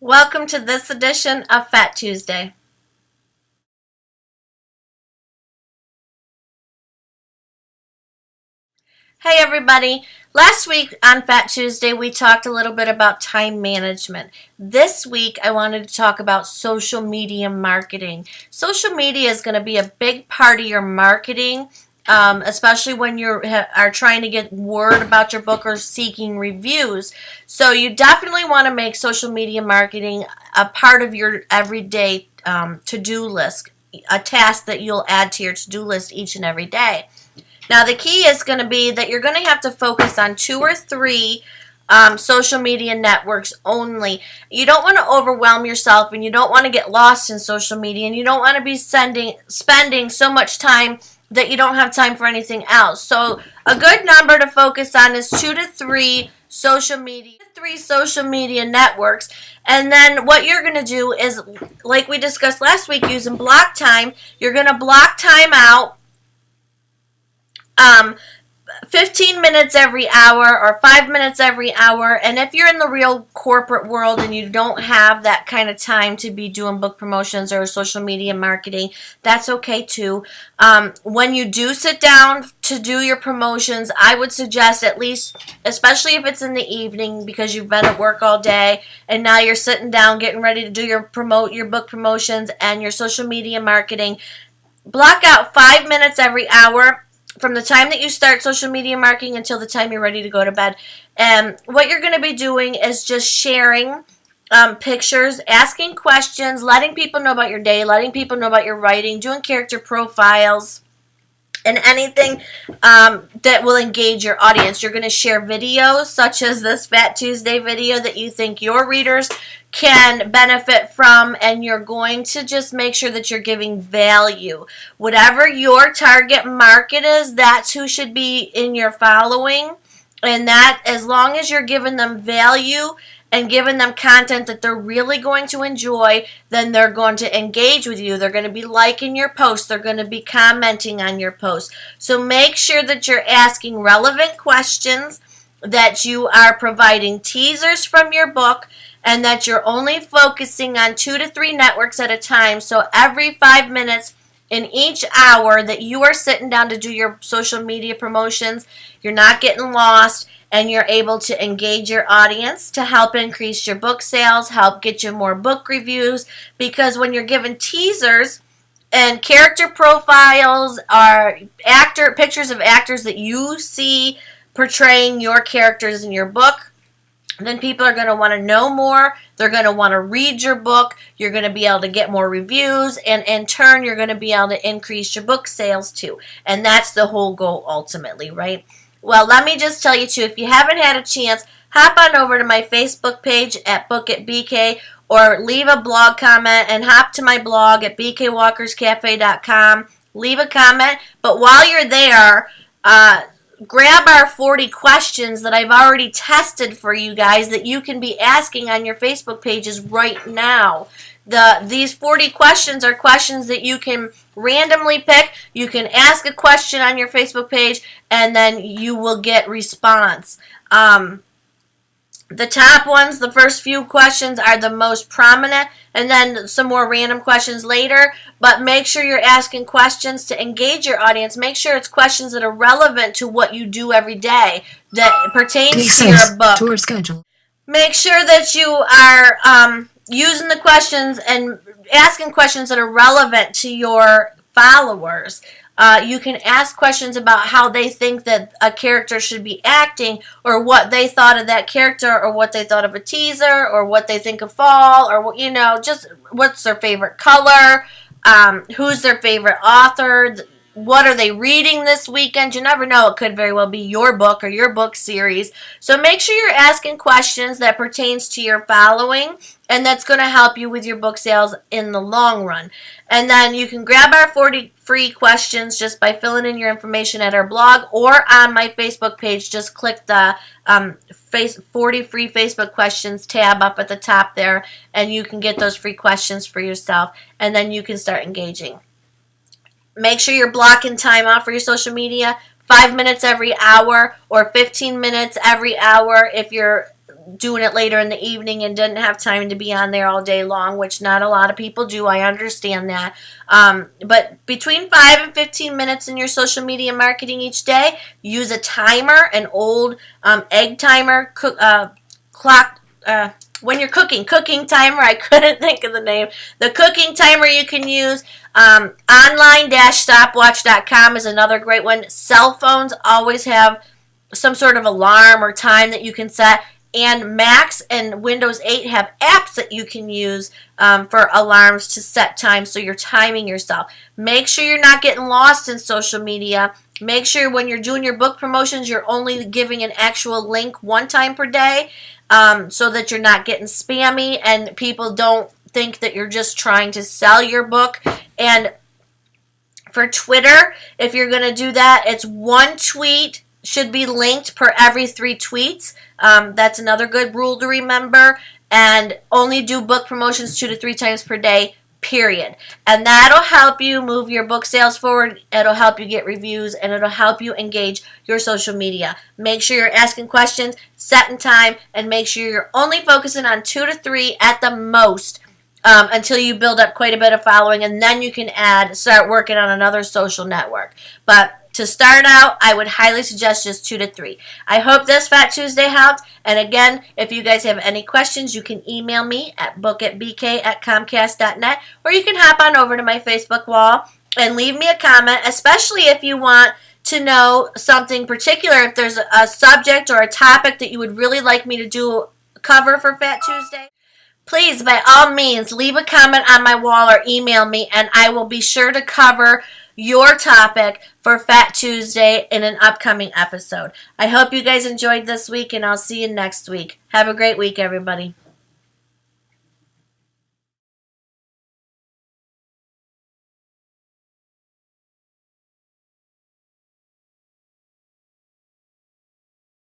Welcome to this edition of Fat Tuesday. Hey everybody, last week on Fat Tuesday we talked a little bit about time management. This week I wanted to talk about social media marketing. Social media is going to be a big part of your marketing, especially when you are trying to get word about your book or seeking reviews. So you definitely want to make social media marketing a part of your everyday to-do list, a task that you'll add to your to-do list each and every day. Now, the key is going to be that you're going to have to focus on 2 or 3 social media networks only. You don't want to overwhelm yourself, and you don't want to get lost in social media, and you don't want to be spending so much time that you don't have time for anything else. So a good number to focus on is 2 to 3 social media networks. And then what you're going to do is, like we discussed last week, using block time, you're going to block time out 15 minutes every hour or 5 minutes every hour. And if you're in the real corporate world and you don't have that kind of time to be doing book promotions or social media marketing, that's okay too. When you do sit down to do your promotions, I would suggest, at least, especially if it's in the evening because you've been at work all day and now you're sitting down getting ready to do your book promotions and your social media marketing, block out 5 minutes every hour from the time that you start social media marketing until the time you're ready to go to bed. And what you're going to be doing is just sharing pictures, asking questions, letting people know about your day, letting people know about your writing, doing character profiles, and anything that will engage your audience. You're going to share videos such as this Fat Tuesday video that you think your readers can benefit from, and you're going to just make sure that you're giving value. Whatever your target market is, that's who should be in your following, and that as long as you're giving them value and giving them content that they're really going to enjoy, then they're going to engage with you. They're going to be liking your posts. They're going to be commenting on your posts. So make sure that you're asking relevant questions, that you are providing teasers from your book, and that you're only focusing on 2 to 3 networks at a time. So every 5 minutes in each hour that you are sitting down to do your social media promotions, you're not getting lost, and you're able to engage your audience to help increase your book sales, help get you more book reviews. Because when you're given teasers and character profiles or pictures of actors that you see portraying your characters in your book, then people are going to want to know more. They're going to want to read your book. You're going to be able to get more reviews, and in turn, you're going to be able to increase your book sales too. And that's the whole goal ultimately, right? Well, let me just tell you too, if you haven't had a chance, hop on over to my Facebook page at Book at BK, or leave a blog comment and hop to my blog at bkwalkerscafe.com. Leave a comment, but while you're there, grab our 40 questions that I've already tested for you guys that you can be asking on your Facebook pages right now. These 40 questions are questions that you can randomly pick. You can ask a question on your Facebook page, and then you will get response. The top ones, the first few questions, are the most prominent, and then some more random questions later. But make sure you're asking questions to engage your audience. Make sure it's questions that are relevant to what you do every day, that pertains to your book. Tour schedule. Make sure that you are using the questions and asking questions that are relevant to your followers. You can ask questions about how they think that a character should be acting, or what they thought of that character, or what they thought of a teaser, or what they think of fall, or just what's their favorite color, who's their favorite author, what are they reading this weekend. You never know, it could very well be your book or your book series. So make sure you're asking questions that pertains to your following, and that's going to help you with your book sales in the long run. And then you can grab our 40 free questions just by filling in your information at our blog or on my Facebook page. Just click the 40 free Facebook questions tab up at the top there, and you can get those free questions for yourself, and then you can start engaging. Make sure you're blocking time off for your social media, 5 minutes every hour or 15 minutes every hour if you're doing it later in the evening and didn't have time to be on there all day long, which not a lot of people do. I understand that. But between 5 and 15 minutes in your social media marketing each day, use a timer, an old egg timer, clock, when you're cooking timer. I couldn't think of the name. The cooking timer you can use. Online-stopwatch.com is another great one. Cell phones always have some sort of alarm or time that you can set. And Macs and Windows 8 have apps that you can use for alarms to set time, so you're timing yourself. Make sure you're not getting lost in social media. Make sure when you're doing your book promotions, you're only giving an actual link one time per day, so that you're not getting spammy and people don't think that you're just trying to sell your book. And for Twitter, if you're going to do that, it's one tweet should be linked per every 3 tweets. That's another good rule to remember. And only do book promotions 2 to 3 times per day, period. And that'll help you move your book sales forward. It'll help you get reviews, and it'll help you engage your social media. Make sure you're asking questions, setting time, and make sure you're only focusing on 2 to 3 at the most until you build up quite a bit of following, and then you can start working on another social network. But to start out, I would highly suggest just 2 to 3. I hope this Fat Tuesday helped. And again, if you guys have any questions, you can email me at bookatbk@comcast.net, or you can hop on over to my Facebook wall and leave me a comment, especially if you want to know something particular. If there's a subject or a topic that you would really like me to cover for Fat Tuesday, please, by all means, leave a comment on my wall or email me, and I will be sure to cover your topic for Fat Tuesday in an upcoming episode. I hope you guys enjoyed this week, and I'll see you next week. Have a great week, everybody.